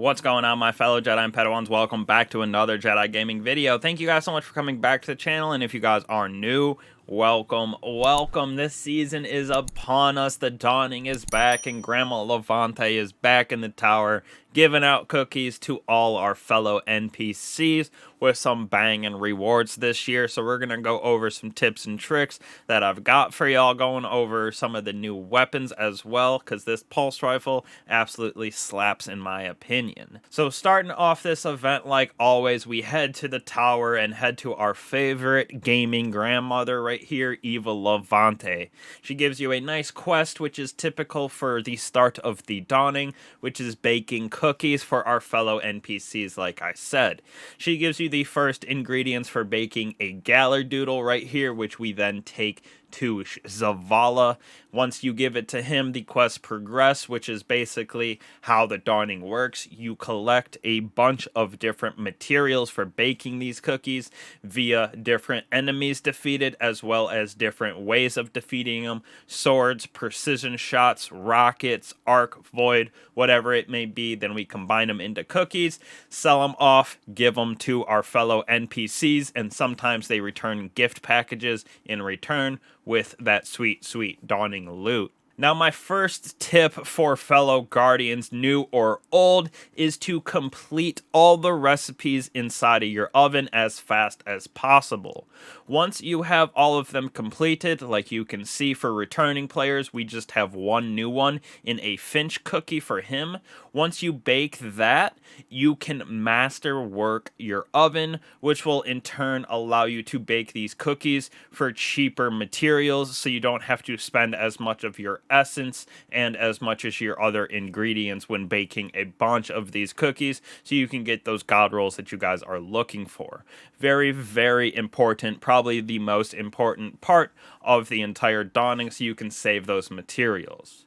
What's going on, my fellow Jedi and Padawans? Welcome back to another Jedi gaming video. Thank you guys so much for coming back to the channel, and if you guys are new, welcome. This season is upon us. The dawning is back, and Grandma Levante is back in the tower, giving out cookies to all our fellow NPCs with some banging rewards this year. So we're going to go over some tips and tricks that I've got for y'all, going over some of the new weapons as well, because this pulse rifle absolutely slaps in my opinion. So starting off this event, like always, we head to the tower and head to our favorite gaming grandmother right here, Eva Levante. She gives you a nice quest, which is typical for the start of the dawning, which is baking cookies for our fellow NPCs, like I said. She gives you the first ingredients for baking a Gallardoodle right here, which we then take to Zavala. Once you give it to him, the quests progress, which is basically how the dawning works. You collect a bunch of different materials for baking these cookies via different enemies defeated, as well as different ways of defeating them: swords, precision shots, rockets, arc, void, whatever it may be. Then we combine them into cookies, sell them off, give them to our fellow NPCs, and sometimes they return gift packages in return with that sweet dawning loot. Now, my first tip for fellow Guardians, new or old, is to complete all the recipes inside of your oven as fast as possible. Once you have all of them completed, like you can see for returning players, we just have one new one in a Finch cookie for him. Once you bake that, you can master work your oven, which will in turn allow you to bake these cookies for cheaper materials, so you don't have to spend as much of your essence and as much as your other ingredients when baking a bunch of these cookies, so you can get those god rolls that you guys are looking for. Very important, probably the most important part of the entire dawning, so you can save those materials.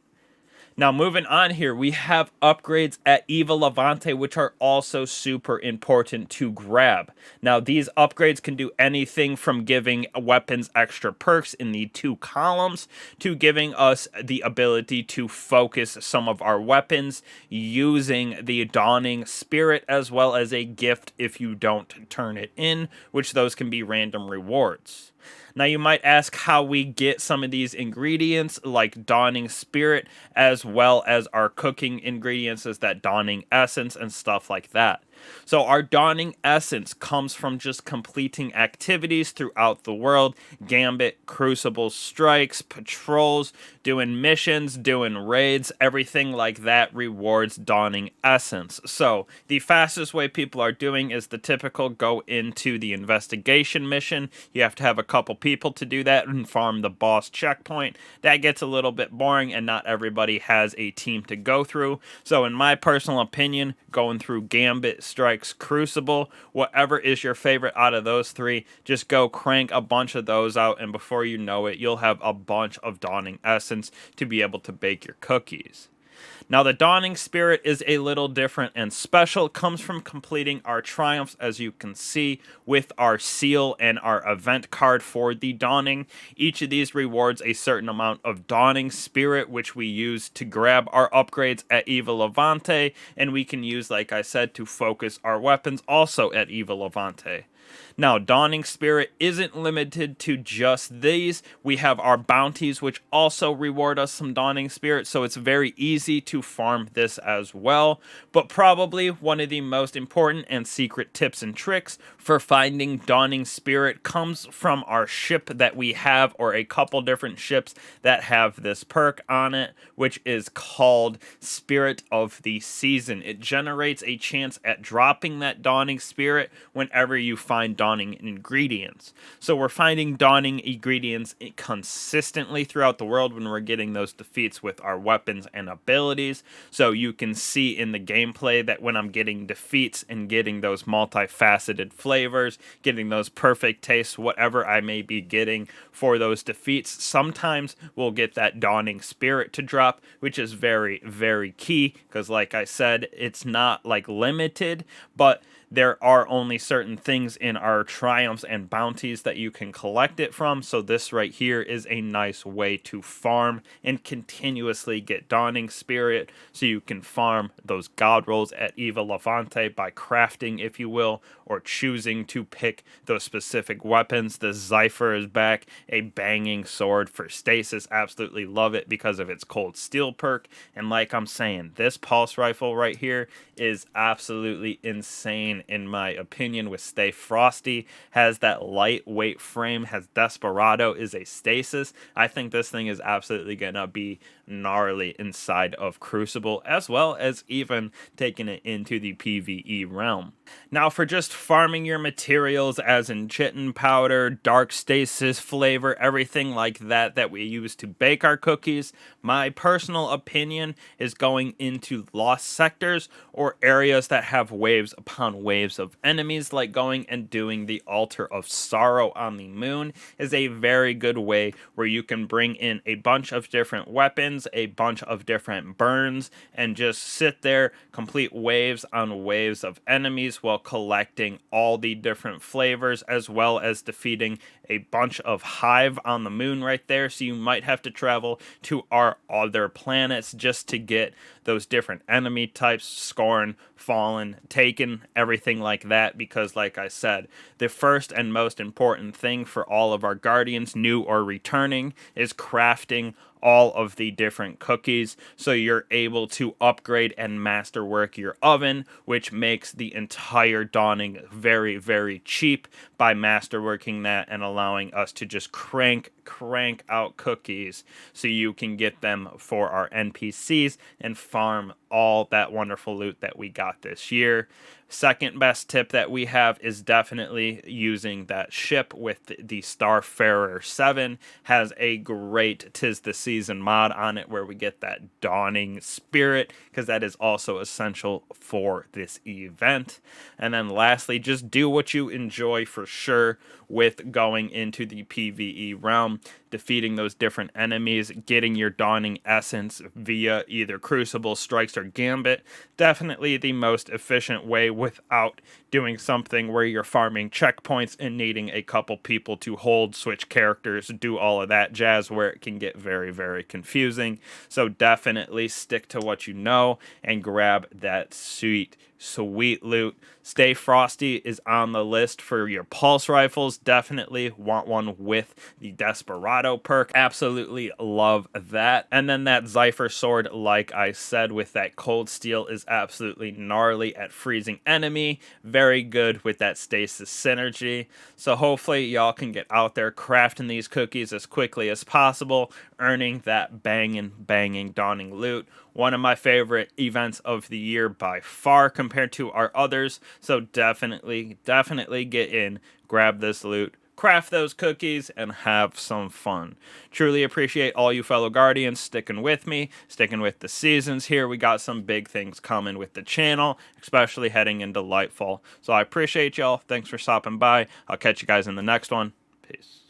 Now, moving on here, we have upgrades at Eva Levante, which are also super important to grab. Now, these upgrades can do anything from giving weapons extra perks in the 2 columns to giving us the ability to focus some of our weapons using the Dawning Spirit, as well as a gift if you don't turn it in, which those can be random rewards. Now, you might ask how we get some of these ingredients, like Dawning Spirit, as well as our cooking ingredients, as that Dawning Essence and stuff like that. So our Dawning Essence comes from just completing activities throughout the world: Gambit, Crucible strikes, patrols, doing missions, doing raids, everything like that rewards Dawning Essence. So the fastest way people are doing is the typical go into the investigation mission. You have to have a couple people to do that and farm the boss checkpoint. That gets a little bit boring, and not everybody has a team to go through. So in my personal opinion, going through Gambit, Strikes, Crucible, whatever is your favorite out of those 3, just go crank a bunch of those out, and before you know it, you'll have a bunch of Dawning Essence to be able to bake your cookies. Now, the Dawning Spirit is a little different and special. It comes from completing our triumphs, as you can see, with our seal and our event card for the Dawning. Each of these rewards a certain amount of Dawning Spirit, which we use to grab our upgrades at Eva Levante, and we can use, like I said, to focus our weapons also at Eva Levante. Now, Dawning Spirit isn't limited to just these. We have our bounties, which also reward us some Dawning Spirit, so it's very easy to farm this as well. But probably one of the most important and secret tips and tricks for finding Dawning Spirit comes from our ship that we have, or a couple different ships that have this perk on it, which is called Spirit of the Season. It generates a chance at dropping that Dawning Spirit whenever you find Dawning ingredients. So we're finding Dawning ingredients consistently throughout the world when we're getting those defeats with our weapons and abilities. So you can see in the gameplay that when I'm getting defeats and getting those multifaceted flavors, getting those perfect tastes, whatever I may be getting for those defeats, sometimes we'll get that Dawning Spirit to drop, which is very key, because like I said, it's not like limited, but there are only certain things in our triumphs and bounties that you can collect it from, so this right here is a nice way to farm and continuously get Dawning Spirit, so you can farm those god rolls at Eva Levante by crafting, if you will, or choosing to pick those specific weapons. The Zypher is back, a banging sword for stasis. Absolutely love it because of its cold steel perk, and like I'm saying, this pulse rifle right here is absolutely insane in my opinion. With Stay Frosty, has that lightweight frame, has Desperado, is a stasis. I think this thing is absolutely gonna be gnarly inside of Crucible, as well as even taking it into the PvE realm. Now for just farming your materials, as in chitin powder, dark stasis flavor, everything like that that we use to bake our cookies, my personal opinion is going into lost sectors or areas that have waves upon waves of enemies, like going and doing the Altar of Sorrow on the moon is a very good way where you can bring in a bunch of different weapons, a bunch of different burns, and just sit there, complete waves on waves of enemies while collecting all the different flavors, as well as defeating a bunch of hive on the moon right there. So you might have to travel to our other planets just to get those different enemy types: Scorn, Fallen, Taken, everything like that, because like I said, the first and most important thing for all of our guardians, new or returning, is crafting all of the different cookies, so you're able to upgrade and masterwork your oven, which makes the entire Dawning very, very cheap by masterworking that and allowing us to just crank out cookies so you can get them for our NPCs and farm all that wonderful loot that we got this year. Second best tip that we have is definitely using that ship with the Starfarer 7. Has a great 'Tis the Season mod on it where we get that Dawning Spirit, because that is also essential for this event. And then lastly, just do what you enjoy for sure with going into the PvE realm, defeating those different enemies, getting your Dawning Essence via either Crucible, Strikes, or Gambit. Definitely the most efficient way without doing something where you're farming checkpoints and needing a couple people to hold, switch characters, do all of that jazz, where it can get very, very confusing. So definitely stick to what you know and grab that sweet loot. Stay Frosty is on the list for your pulse rifles. Definitely want one with the Desperado perk. Absolutely love that. And then that Zypher sword, like I said, with that cold steel, is absolutely gnarly at freezing enemy. Very good with that stasis synergy. So hopefully y'all can get out there crafting these cookies as quickly as possible, earning that banging Dawning loot. One of my favorite events of the year by far compared to our others. So definitely get in, grab this loot, craft those cookies, and have some fun. Truly appreciate all you fellow Guardians sticking with me, sticking with the seasons here. We got some big things coming with the channel, especially heading into Lightfall. So I appreciate y'all. Thanks for stopping by. I'll catch you guys in the next one. Peace.